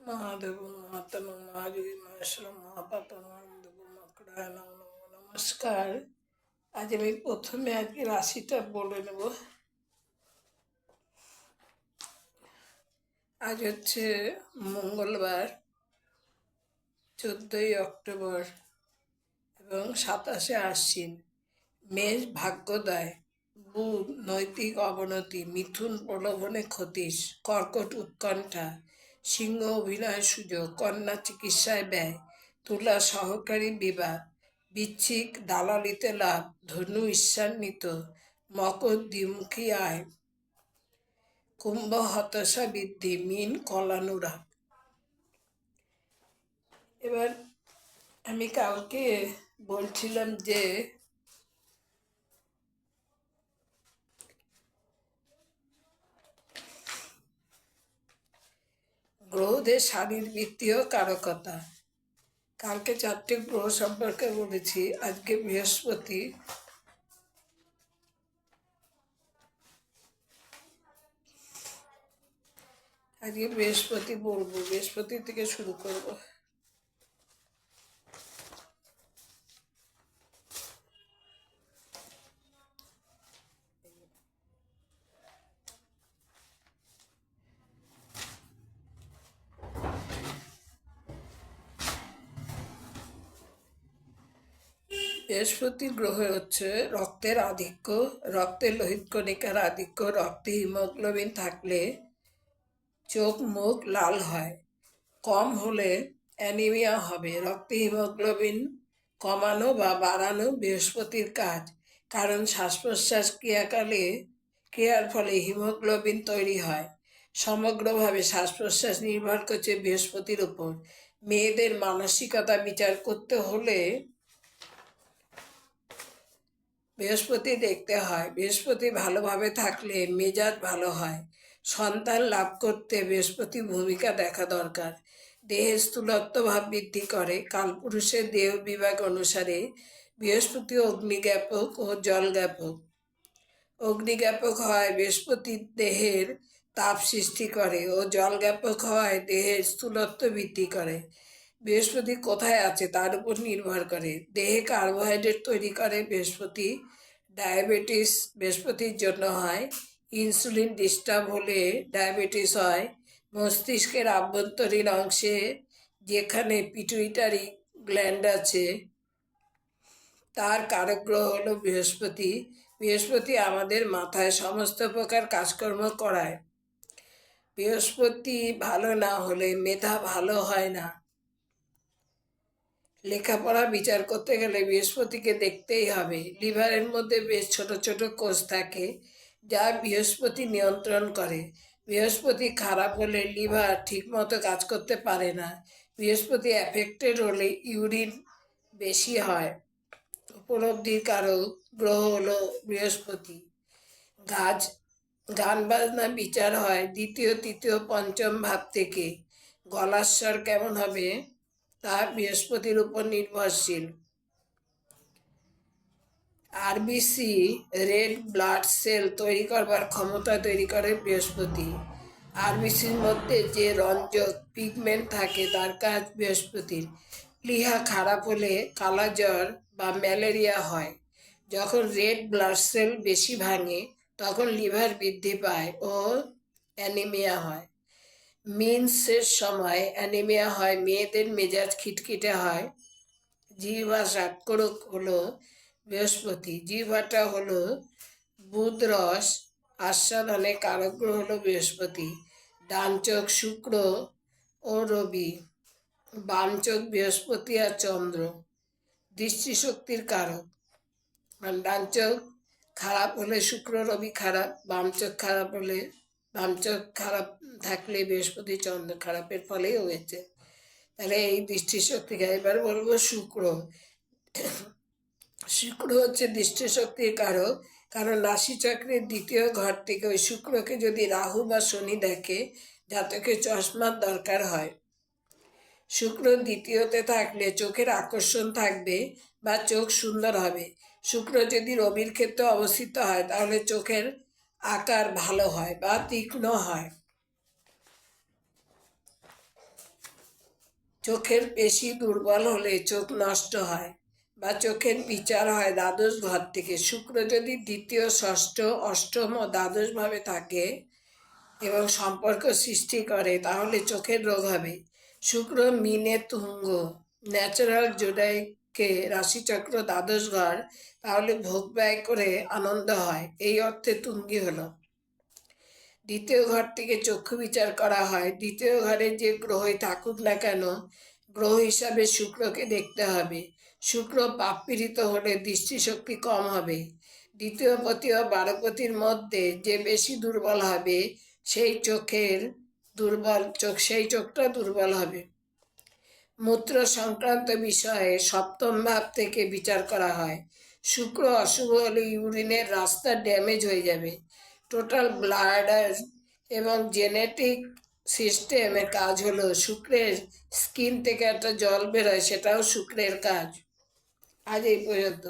মহাদেব মহাত্ম মহাযোগী মহেশ্বর মহাপাত মহাদেব মকড়ায় নমস্কার। আজ আমি প্রথমে আজকে রাশিটা বলে নেব। আজ হচ্ছে মঙ্গলবার, 14ই অক্টোবর এবং 27শে আশ্বিন। মেষ ভাগ্যোদয়, বুধ নৈতিক অবনতি, মিথুন প্রলোভনে ক্ষতিস, কর্কট উৎকণ্ঠা, সিংহ অভিনয় সুযোগ, কন্যা চিকিৎসায় ব্যয়, তুলা সহকারী বিবাদ, বৃশ্চিক দালালিতে লাভ, ধনু ঈর্ষান্বিত, মকর দ্বিমুখী আয়, কুম্ভ হতাশা বৃদ্ধি, মীন কলানুরাগ। এবার আমি কালকে বলছিলাম যে গ্রহদের শারীরবৃত্তীয় কারকতা। কালকে 4টে গ্রহ সম্পর্কে বলেছি। আজকে বৃহস্পতি, বলবো, বৃহস্পতি থেকে শুরু করব। বৃহস্পতি গ্রহ হচ্ছে রক্তের আধিক্য, রক্তের লোহিত কণিকার আধিক্য। রক্তে হিমোগ্লোবিন থাকলে চোখ মুখ লাল হয়, কম হলে অ্যানিমিয়া হবে। রক্তে হিমোগ্লোবিন কমানো বা বাড়ানো বৃহস্পতির কাজ, কারণ শ্বাস প্রশ্বাস ক্রিয়ার ফলে হিমোগ্লোবিন তৈরি হয়। সমগ্রভাবে শ্বাস প্রশ্বাস নির্ভর করছে বৃহস্পতির উপর। মেয়েদের মানসিকতা বিচার করতে হলে বৃহস্পতি দেখতে হয়। বৃহস্পতি ভালোভাবে থাকলে মেজাজ ভালো হয়। সন্তান লাভ করতে বৃহস্পতি ভূমিকা দেখা দরকার। দেহের স্থূলত্ব ভাব বৃদ্ধি করে। কালপুরুষের দেহ বিভাগ অনুসারে বৃহস্পতি অগ্নিজ্ঞাপক ও জলজ্ঞাপক। অগ্নিজ্ঞাপক হয় বৃহস্পতির দেহের তাপ সৃষ্টি করে ও জলজ্ঞাপক হয় দেহের স্থূলত্ব বৃদ্ধি করে। বৃহস্পতি কোথায় আছে তার উপর নির্ভর করে। দেহে কার্বোহাইড্রেট তৈরি করে বৃহস্পতি। ডায়াবেটিস বৃহস্পতির জন্য হয়। ইনসুলিন ডিস্টার্ব হলে ডায়াবেটিস হয়। মস্তিষ্কের আভ্যন্তরীণ অংশে যেখানে পিটুইটারি গ্ল্যান্ড আছে তার কারক গ্রহ হলো বৃহস্পতি। বৃহস্পতি আমাদের মাথায় সমস্ত প্রকার কাজকর্ম করায়। বৃহস্পতি ভালো না হলে মেধা ভালো হয় না। লেখাপড়া বিচার করতে গেলে বৃহস্পতিকে দেখতেই হবে। লিভারের মধ্যে বেশ ছোট ছোট কোষ থাকে যা বৃহস্পতি নিয়ন্ত্রণ করে। বৃহস্পতি খারাপ হলে লিভার ঠিকমতো কাজ করতে পারে না। বৃহস্পতি অ্যাফেক্টেড হলে ইউরিন বেশি হয়। উপলব্ধির কারক গ্রহ হলো বৃহস্পতি। গান বাজনা বিচার হয় দ্বিতীয় তৃতীয় পঞ্চম ভাব থেকে। গলার স্বর কেমন হবে তা বৃহস্পতির উপর নির্ভরশীল। আরবিসি রেড ব্লাড সেল তৈরি করবার ক্ষমতা তৈরি করে বৃহস্পতি। আরবিসির মধ্যে যে রঞ্জক পিগমেন্ট থাকে তার কাজ বৃহস্পতির। প্লীহা খারাপ হলে কালাজ্বর বা ম্যালেরিয়া হয়। যখন রেড ব্লাড সেল বেশি ভাঙে তখন লিভার বৃদ্ধি পায় ও অ্যানিমিয়া হয়। মিন্সের সময় অ্যানিমিয়া হয়। মেয়েদের মেজাজ খিটখিটে হয়। জিহ্বা সাক্ষরক হলো বৃহস্পতি। জিহ্বাটা হলো বুধ রস আস্বাদনে কারক গ্রহ হলো বৃহস্পতি। ডান চোখ শুক্র ও রবি, বাম চোখ বৃহস্পতি আর চন্দ্র। দৃষ্টিশক্তির কারক। ডান চোখ খারাপ হলে শুক্র রবি খারাপ, বাম চোখ খারাপ থাকলে বৃহস্পতি চন্দ্র খারাপের ফলেই হয়েছে। তাহলে এই দৃষ্টিশক্তিকে এবার বলবো শুক্র। শুক্র হচ্ছে দৃষ্টিশক্তির কারক, কারণ রাশিচক্রের দ্বিতীয় ঘর থেকে ওই শুক্রকে যদি রাহু বা শনি দেখে জাতকের চশমার দরকার হয়। শুক্র দ্বিতীয়তে থাকলে চোখের আকর্ষণ থাকবে বা চোখ সুন্দর হবে। শুক্র যদি রবির ক্ষেত্রে অবস্থিত হয় তাহলে চোখের আকার ভালো হয় বা তীক্ষ্ণ হয়। চোখের পেশি দুর্বল হলে চোখ নষ্ট হয় বা চোখের বিচার হয় দ্বাদশ ঘর থেকে। শুক্র যদি দ্বিতীয়, ষষ্ঠ, অষ্টম ও দ্বাদশ ভাবে থাকে এবং সম্পর্ক সৃষ্টি করে তাহলে চোখের রোগ হবে। শুক্র মিনে তুঙ্গ, ন্যাচারাল জোডাইকে রাশিচক্র দ্বাদশ ঘর, তাহলে ভোগ ব্যয় করে আনন্দ হয়, এই অর্থে তুঙ্গি হলো। দ্বিতীয় ঘর থেকে চক্ষু বিচার করা হয়। দ্বিতীয় ঘরে যে গ্রহই থাকুক না কেন, গ্রহ হিসাবে শুক্রকে দেখতে হবে। শুক্র পাপপীড়িত হলে দৃষ্টিশক্তি কম হবে। দ্বিতীয় পতি ও বারোপতির মধ্যে যে বেশি দুর্বল হবে সেই চোখটা দুর্বল হবে। মূত্র সংক্রান্ত বিষয়ে সপ্তম ভাব থেকে বিচার করা হয়। শুক্র অশুভ হলে ইউরিনের রাস্তা ড্যামেজ হয়ে যাবে। টোটাল ব্লাডার এবং জেনেটিক সিস্টেমের কাজ হলো শুক্রের স্কিন থেকে একটা জল বেরোয়, সেটাও শুক্রের কাজ। আজ এই পর্যন্ত।